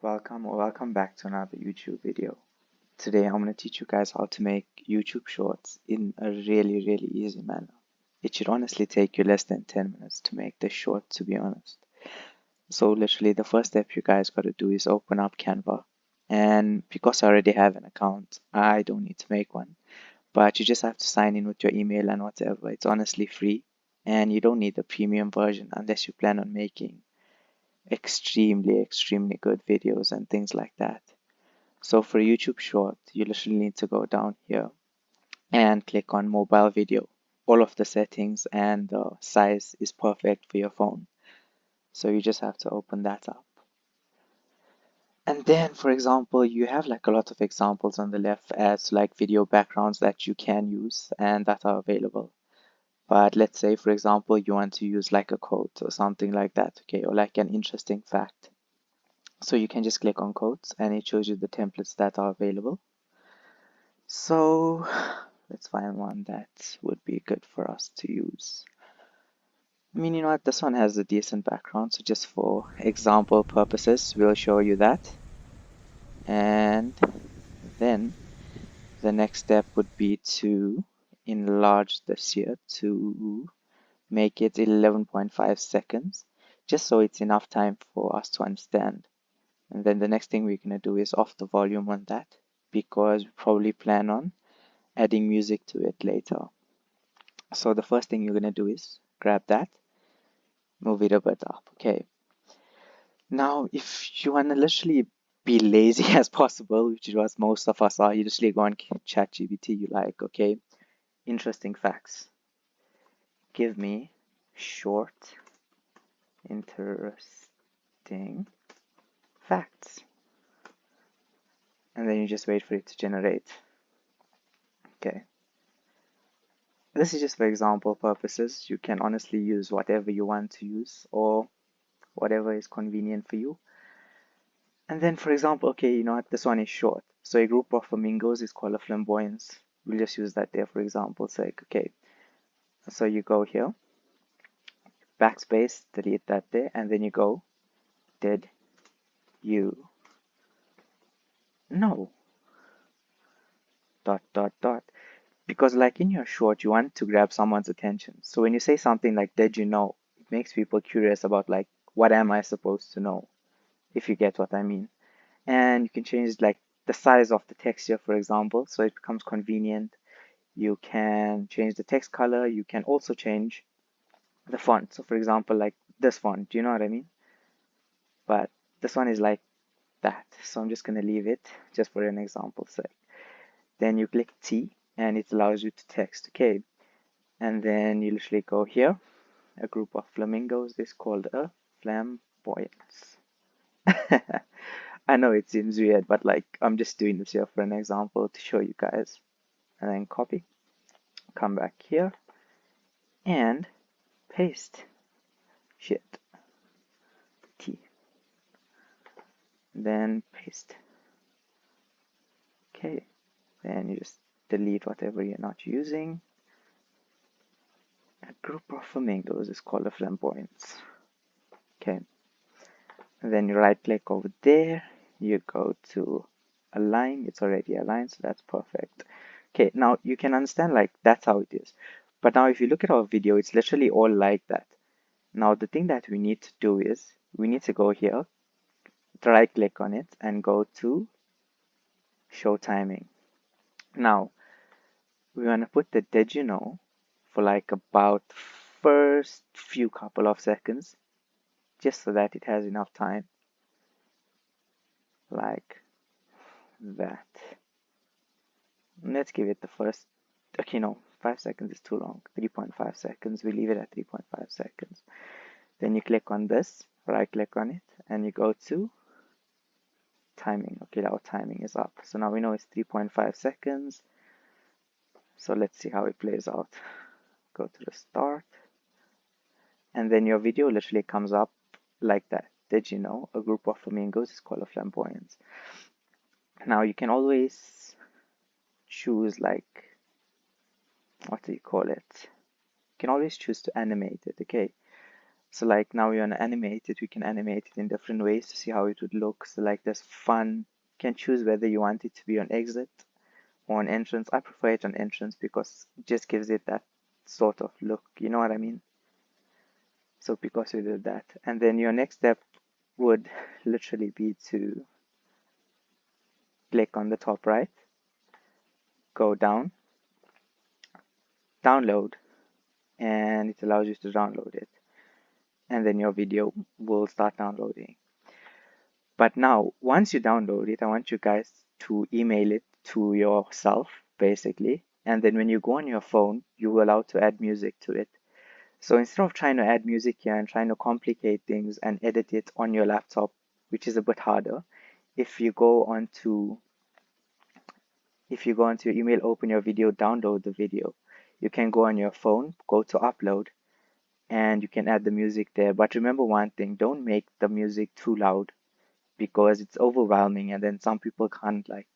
Welcome or welcome back to another YouTube video. Today I'm going to teach you guys how to make YouTube shorts in a really easy manner. It should honestly take you less than 10 minutes to make this short, to be honest. So literally the first step you guys got to do is open up Canva. And because I already have an account, I don't need to make one. But you just have to sign in with your email and whatever. It's honestly free. And you don't need the premium version unless you plan on making extremely good videos and things like that. So for YouTube short, you literally need to go down here and click on mobile video. All of the settings and the size is perfect for your phone. So you just have to open that up. And then, for example, you have like a lot of examples on the left as like video backgrounds that you can use and that are available. But let's say, for example, you want to use like a quote or something like that, okay, or like an interesting fact. So you can just click on quotes and it shows you the templates that are available. So let's find one that would be good for us to use. I mean, you know what, this one has a decent background, so just for example purposes, we'll show you that. And then the next step would be to enlarge this here to make it 11.5 seconds, just so it's enough time for us to understand. And then the next thing we're going to do is off the volume on that, because we probably plan on adding music to it later. So the first thing you're going to do is grab that, move it a bit up. Okay. Now, if you want to literally be lazy as possible, which is what most of us are, you literally go on ChatGPT, you like, okay, interesting facts. Give me short, interesting facts. And then you just wait for it to generate. Okay. This is just for example purposes. You can honestly use whatever you want to use or whatever is convenient for you. And then, for example, okay, you know what, this one is short. So a group of flamingos is called a flamboyance. We'll just use that there for example's sake. Okay, so you go here, backspace, delete that there, and then you go, did you know? Dot, dot, dot. Because like in your short, you want to grab someone's attention. So when you say something like, did you know? It makes people curious about like, what am I supposed to know? If you get what I mean. And you can change like the size of the texture, for example, so it becomes convenient. You can change the text color. You can also change the font. So for example, like this font, do you know what I mean? But this one is like that. So I'm just going to leave it just for an example sake. Then you click T and it allows you to text. Okay. And then you literally go here. A group of flamingos is called a flamboyance. I know it seems weird, but like I'm just doing this here for an example to show you guys. And then copy, come back here, and paste. Shit. T. Then paste. Okay. Then you just delete whatever you're not using. A group of flamingos is called a flamboyance. Okay. And then you right click over there. You go to align. It's already aligned, so that's perfect. Okay, now you can understand like that's how it is. But now if you look at our video, it's literally all like that. Now the thing that we need to do is we need to go here, right click on it and go to show timing. Now we want to put the did you know for like about first few couple of seconds, just so that it has enough time like that. Let's give it the first, okay, no, 5 seconds is too long. 3.5 seconds, we leave it at 3.5 seconds. Then you click on this, right click on it, and you go to timing. Okay, our timing is up. So now we know it's 3.5 seconds. So let's see how it plays out. Go to the start. And then your video literally comes up like that. Did you know a group of flamingos is called a flamboyance? Now you can always choose like, what do you call it? You can always choose to animate it, okay? So like now we want to animate it, we can animate it in different ways to see how it would look. So like there's fun. You can choose whether you want it to be on exit or on entrance. I prefer it on entrance because it just gives it that sort of look. You know what I mean? So because we did that, and then your next step would literally be to click on the top right, go down, download, and it allows you to download it. And then your video will start downloading. But now, once you download it, I want you guys to email it to yourself, basically. And then when you go on your phone, you are allowed to add music to it. So instead of trying to add music here and trying to complicate things and edit it on your laptop, which is a bit harder, if you go onto your email, open your video, download the video, you can go on your phone, go to upload, and you can add the music there. But remember one thing, don't make the music too loud because it's overwhelming and then some people can't like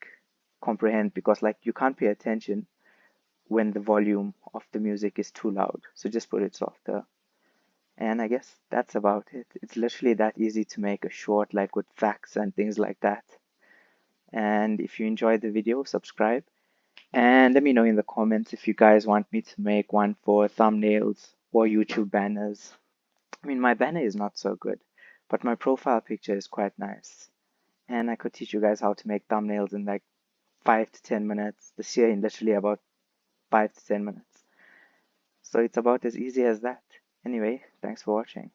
comprehend because like you can't pay attention when the volume of the music is too loud. So just put it softer. And I guess that's about it. It's literally that easy to make a short like with facts and things like that. And if you enjoyed the video, subscribe and let me know in the comments if you guys want me to make one for thumbnails or YouTube banners. I mean, my banner is not so good, but my profile picture is quite nice. And I could teach you guys how to make thumbnails in like 5 to 10 minutes. This year in literally about 5 to 10 minutes. So it's about as easy as that. Anyway, thanks for watching.